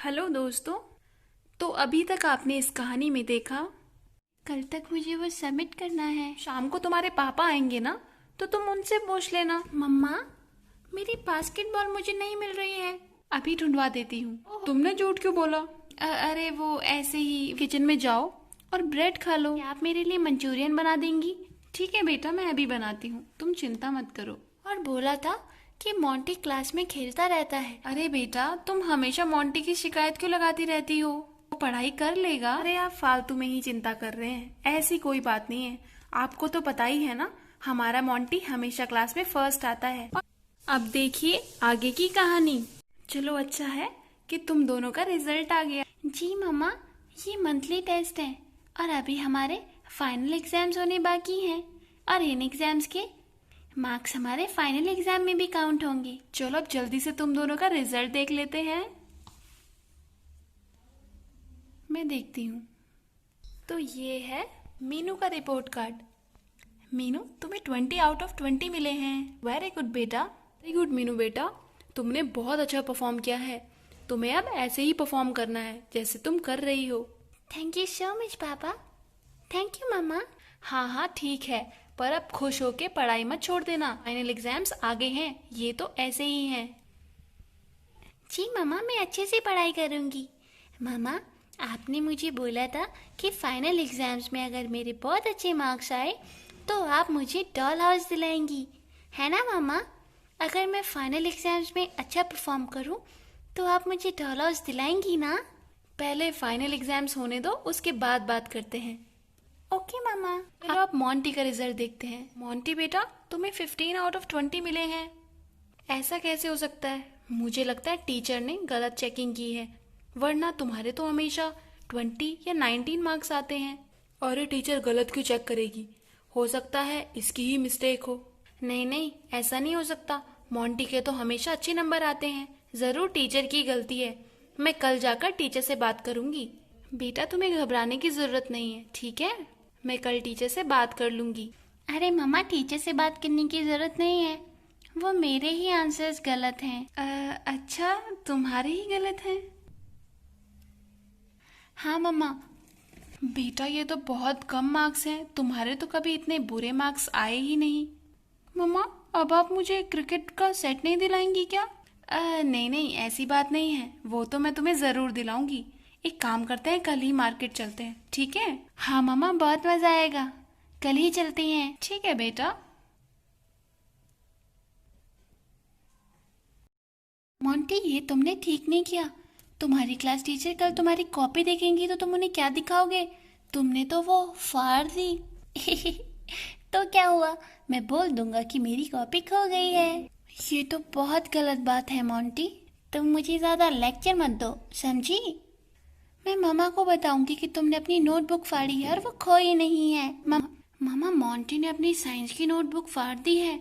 Hello दोस्तों। तो अभी तक आपने इस कहानी में देखा, कल तक मुझे वो सबमिट करना है। शाम को तुम्हारे पापा आएंगे ना, तो तुम उनसे पूछ लेना। मम्मा, मेरी बास्केटबॉल मुझे नहीं मिल रही है। अभी ढूंढवा देती हूँ। तुमने झूठ क्यों बोला? अरे वो ऐसे ही। किचन में जाओ और ब्रेड खा लो। क्या आप मेरे लिए मंचूरियन बना देंगी? ठीक है बेटा, मैं अभी बनाती हूँ, तुम चिंता मत करो। और बोला था कि मोंटी क्लास में खेलता रहता है। अरे बेटा, तुम हमेशा मोंटी की शिकायत क्यों लगाती रहती हो? वो पढ़ाई कर लेगा। अरे आप फालतू में ही चिंता कर रहे हैं, ऐसी कोई बात नहीं है। आपको तो पता ही है ना, हमारा मोंटी हमेशा क्लास में फर्स्ट आता है। अब देखिए आगे की कहानी। चलो अच्छा है कि तुम दोनों का रिजल्ट आ गया। जी मम्मा, ये मंथली टेस्ट है और अभी हमारे फाइनल एग्जाम्स होने बाकी हैं और इन एग्जाम्स के मार्क्स हमारे फाइनल एग्जाम में भी काउंट होंगे। चलो अब जल्दी से तुम दोनों का रिजल्ट देख लेते हैं। मैं देखती हूँ। तो ये है मीनू का रिपोर्ट कार्ड। मीनू, तुम्हें 20 आउट ऑफ 20 मिले हैं। वेरी गुड बेटा, वेरी गुड मीनू बेटा, तुमने बहुत अच्छा परफॉर्म किया है। तुम्हें अब ऐसे ही परफॉर्म करना है जैसे तुम कर रही हो। थैंक यू सो मच पापा। थैंक यू मम्मा। हाँ हाँ ठीक है, पर अब खुश होके पढ़ाई मत छोड़ देना। फाइनल एग्जाम्स आगे हैं, ये तो ऐसे ही हैं। जी मम्मा, मैं अच्छे से पढ़ाई करूंगी। मम्मा, आपने मुझे बोला था कि फाइनल एग्जाम्स में अगर मेरे बहुत अच्छे मार्क्स आए तो आप मुझे डॉल हाउस दिलाएंगी, है ना मम्मा? अगर मैं फाइनल एग्जाम्स में अच्छा परफॉर्म करूं तो आप मुझे डॉल हाउस दिलाएंगी ना? पहले फाइनल एग्जाम्स होने दो, उसके बाद बात करते हैं। ओके मम्मा। चलो अब मोंटी का रिजल्ट देखते हैं। मोंटी बेटा, तुम्हें 15 आउट ऑफ 20 मिले हैं। ऐसा कैसे हो सकता है? मुझे लगता है टीचर ने गलत चेकिंग की है, वरना तुम्हारे तो हमेशा 20 या 19 मार्क्स आते हैं। अरे टीचर गलत क्यों चेक करेगी? हो सकता है इसकी ही मिस्टेक हो। नहीं नहीं, ऐसा नहीं हो सकता। मोंटी के तो हमेशा अच्छे नंबर आते हैं। जरूर टीचर की गलती है। मैं कल जाकर टीचर से बात करूंगी। बेटा तुम्हें घबराने की जरूरत नहीं है, ठीक है? मैं कल टीचर से बात कर लूंगी। अरे मम्मा, टीचर से बात करने की जरूरत नहीं है, वो मेरे ही आंसर्स गलत हैं। अच्छा, तुम्हारे ही गलत हैं? हाँ मम्मा। बेटा ये तो बहुत कम मार्क्स हैं, तुम्हारे तो कभी इतने बुरे मार्क्स आए ही नहीं। मम्मा, अब आप मुझे क्रिकेट का सेट नहीं दिलाएंगी क्या? नहीं नहीं, ऐसी बात नहीं है, वो तो मैं तुम्हें जरूर दिलाऊंगी। एक काम करते हैं, कल ही मार्केट चलते हैं, ठीक है? हाँ मम्मा, बहुत मजा आएगा, कल ही चलते हैं। ठीक है बेटा। मोंटी, ये तुमने ठीक नहीं किया। तुम्हारी क्लास टीचर कल तुम्हारी कॉपी देखेंगी तो तुम उन्हें क्या दिखाओगे? तुमने तो वो फाड़ दी। तो क्या हुआ, मैं बोल दूंगा कि मेरी कॉपी खो गई है। ये तो बहुत गलत बात है मोंटी, तुम मुझे ज्यादा लेक्चर मत दो, समझी? मैं मामा को बताऊंगी कि तुमने अपनी नोटबुक फाड़ी है और वो खोई नहीं है। मामा, मोंटी ने अपनी साइंस की नोटबुक फाड़ दी है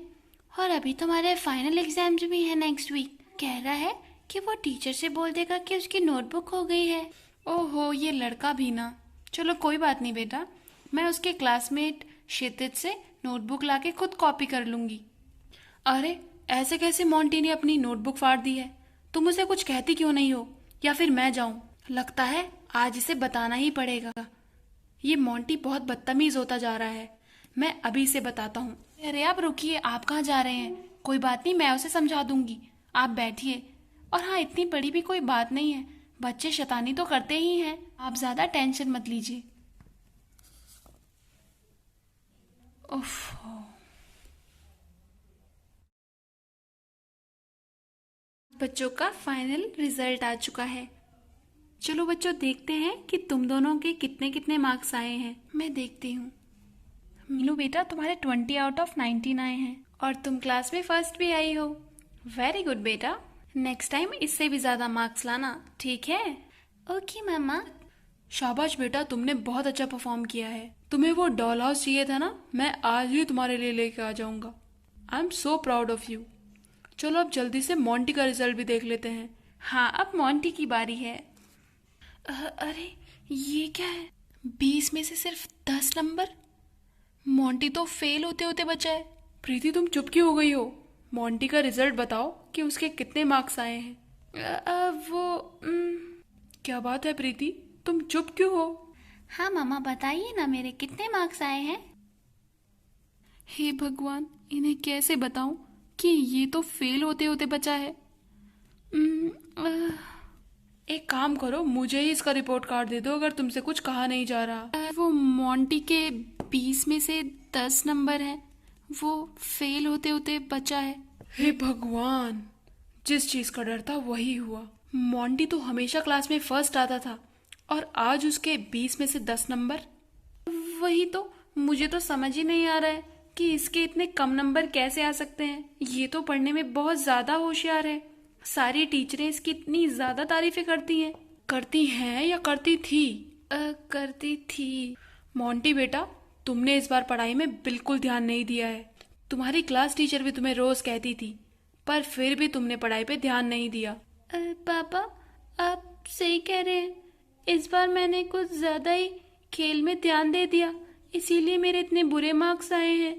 और अभी तुम्हारे फाइनल एग्जाम्स भी है नेक्स्ट वीक। कह रहा है कि वो टीचर से बोल देगा कि उसकी नोटबुक खो गई है। ओहो, ये लड़का भी ना। चलो कोई बात नहीं बेटा, मैं उसके क्लासमेट क्षितिज से नोटबुक लाके खुद कॉपी कर लूंगी। अरे ऐसे कैसे मोंटी ने अपनी नोटबुक फाड़ दी है? तुम उसे कुछ कहती क्यों नहीं हो? या फिर मैं जाऊं? लगता है आज इसे बताना ही पड़ेगा। ये मोंटी बहुत बदतमीज होता जा रहा है, मैं अभी से बताता हूँ। अरे आप रुकिए, आप कहाँ जा रहे हैं? कोई बात नहीं, मैं उसे समझा दूंगी, आप बैठिए। और हाँ, इतनी बड़ी भी कोई बात नहीं है, बच्चे शैतानी तो करते ही हैं, आप ज्यादा टेंशन मत लीजिए। उफ। बच्चों का फाइनल रिजल्ट आ चुका है। चलो बच्चों, देखते हैं कि तुम दोनों के कितने कितने मार्क्स आए हैं। मैं देखती हूँ। मीनू बेटा, तुम्हारे 20 आउट ऑफ 19 आए हैं और तुम क्लास में फर्स्ट भी आई हो। वेरी गुड बेटा, नेक्स्ट टाइम इससे भी ज्यादा मार्क्स लाना, ठीक है? ओके मामा। शाबाश बेटा, तुमने बहुत अच्छा परफॉर्म किया है। तुम्हें वो डॉल हाउस चाहिए था ना, मैं आज ही तुम्हारे लिए लेके आ जाऊंगा। I am so proud of you. चलो अब जल्दी से मोंटी का रिजल्ट भी देख लेते हैं। हाँ, अब मोंटी की बारी है। अरे ये क्या है? 20 में से सिर्फ 10 नंबर। मोंटी तो फेल होते होते बचा है। प्रीति, तुम चुप क्यों हो गई हो? मोंटी का रिजल्ट बताओ कि उसके कितने मार्क्स आए हैं। वो क्या बात है प्रीति, तुम चुप क्यों हो? हाँ मम्मा, बताइए ना मेरे कितने मार्क्स आए हैं। हे भगवान, इन्हें कैसे बताऊं कि ये तो फेल होते होते बचा है। एक काम करो, मुझे ही इसका रिपोर्ट कार्ड दे दो अगर तुमसे कुछ कहा नहीं जा रहा। वो मोंटी के 20 में से 10 नंबर हैं, वो फेल होते होते बचा है। हे भगवान, जिस चीज का डर था वही हुआ। मोंटी तो हमेशा क्लास में फर्स्ट आता था और आज उसके 20 में से 10 नंबर। वही तो, मुझे तो समझ ही नहीं आ रहा है कि इसके इतने कम नंबर कैसे आ सकते हैं। ये तो पढ़ने में बहुत ज्यादा होशियार है। सारी टीचरें इसकी इतनी ज्यादा तारीफें करती हैं या करती थी? करती थी। मोंटी बेटा, तुमने इस बार पढ़ाई में बिल्कुल ध्यान नहीं दिया है। तुम्हारी क्लास टीचर भी तुम्हें रोज कहती थी, पर फिर भी तुमने पढ़ाई पे ध्यान नहीं दिया। पापा, आप सही कह रहे हैं। इस बार मैंने कुछ ज्यादा ही खेल में ध्यान दे दिया, इसीलिए मेरे इतने बुरे मार्क्स आए हैं।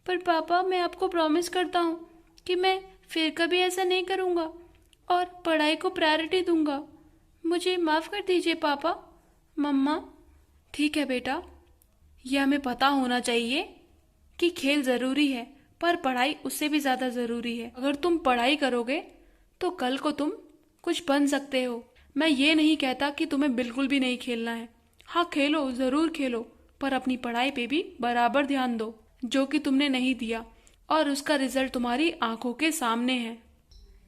पर पापा, मैं आपको प्रॉमिस करता हूँ कि मैं फिर कभी ऐसा नहीं करूँगा और पढ़ाई को प्रायोरिटी दूंगा। मुझे माफ़ कर दीजिए पापा, मम्मा। ठीक है बेटा, यह हमें पता होना चाहिए कि खेल ज़रूरी है, पर पढ़ाई उससे भी ज़्यादा ज़रूरी है। अगर तुम पढ़ाई करोगे तो कल को तुम कुछ बन सकते हो। मैं ये नहीं कहता कि तुम्हें बिल्कुल भी नहीं खेलना है। हाँ, खेलो, ज़रूर खेलो, पर अपनी पढ़ाई पे भी बराबर ध्यान दो, जो कि तुमने नहीं दिया और उसका रिजल्ट तुम्हारी आंखों के सामने है।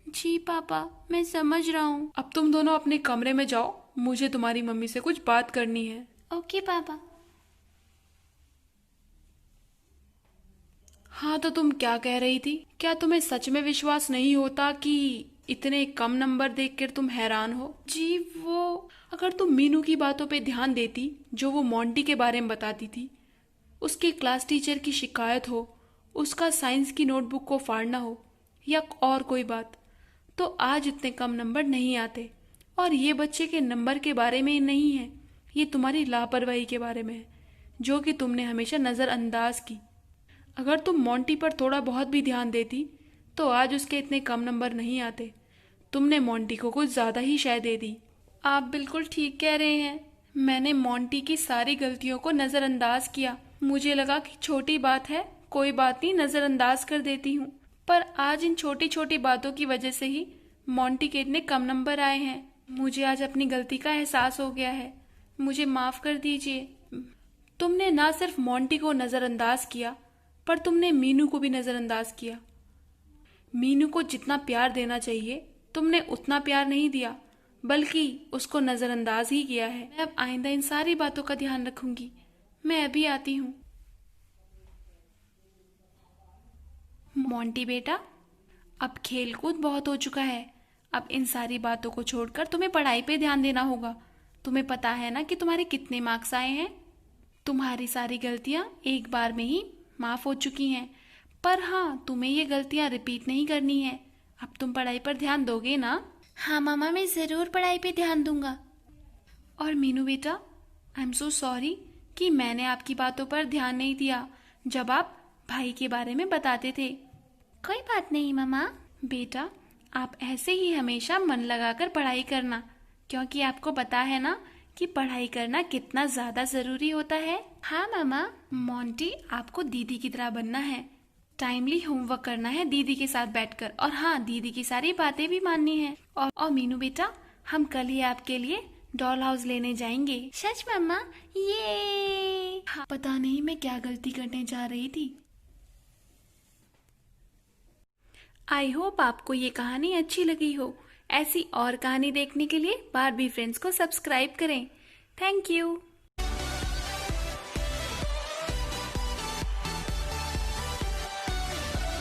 जी पापा, मैं समझ रहा हूँ। अब तुम दोनों अपने कमरे में जाओ, मुझे तुम्हारी मम्मी से कुछ बात करनी है। ओके पापा। हाँ, तो तुम क्या कह रही थी? क्या तुम्हें सच में विश्वास नहीं होता कि इतने कम नंबर देखकर तुम हैरान हो? जी, वो अगर तुम मीनू की बातों पे ध्यान देती, जो वो मोंटी के बारे में बताती थी, उसके क्लास टीचर की शिकायत हो, उसका साइंस की नोटबुक को फाड़ना हो या और कोई बात, तो आज इतने कम नंबर नहीं आते। और ये बच्चे के नंबर के बारे में नहीं है, ये तुम्हारी लापरवाही के बारे में है, जो कि तुमने हमेशा नज़रअंदाज की। अगर तुम मोंटी पर थोड़ा बहुत भी ध्यान देती तो आज उसके इतने कम नंबर नहीं आते। तुमने मोंटी को कुछ ज़्यादा ही शय दे दी। आप बिल्कुल ठीक कह रहे हैं। मैंने मोंटी की सारी गलतियों को नज़रअंदाज किया। मुझे लगा कि छोटी बात है, कोई बात नहीं, नज़रअंदाज कर देती हूँ। पर आज इन छोटी छोटी बातों की वजह से ही मोंटी के इतने कम नंबर आए हैं। मुझे आज अपनी गलती का एहसास हो गया है। मुझे माफ़ कर दीजिए। तुमने ना सिर्फ मोंटी को नज़रअंदाज किया, पर तुमने मीनू को भी नज़रअंदाज किया। मीनू को जितना प्यार देना चाहिए तुमने उतना प्यार नहीं दिया, बल्कि उसको नज़रअंदाज ही किया है। मैं अब आइंदा इन सारी बातों का ध्यान रखूंगी। मैं अभी आती हूँ। मोंटी बेटा, अब खेल कूद बहुत हो चुका है। अब इन सारी बातों को छोड़कर तुम्हें पढ़ाई पे ध्यान देना होगा। तुम्हें पता है ना कि तुम्हारे कितने मार्क्स आए हैं। तुम्हारी सारी गलतियां एक बार में ही माफ हो चुकी हैं, पर हाँ, तुम्हें ये गलतियां रिपीट नहीं करनी है। अब तुम पढ़ाई पर ध्यान दोगे ना? हाँ मामा, मैं ज़रूर पढ़ाई पे ध्यान दूंगा। और मीनू बेटा, आई एम सो सॉरी कि मैंने आपकी बातों पर ध्यान नहीं दिया जब आप भाई के बारे में बताते थे। कोई बात नहीं मामा। बेटा, आप ऐसे ही हमेशा मन लगाकर पढ़ाई करना, क्योंकि आपको पता है ना कि पढ़ाई करना कितना ज़्यादा ज़रूरी होता है। हाँ मामा। मोंटी, आपको दीदी की तरह बनना है। टाइमली होमवर्क करना है दीदी के साथ बैठकर, और हाँ, दीदी की सारी बातें भी माननी है। और मीनू बेटा, हम कल ही आपके लिए डॉल हाउस लेने जाएंगे। सच मामा? ये हाँ, पता नहीं मैं क्या गलती करने जा रही थी। आई होप आपको ये कहानी अच्छी लगी हो। ऐसी और कहानी देखने के लिए बारबी फ्रेंड्स को सब्सक्राइब करें। Thank you.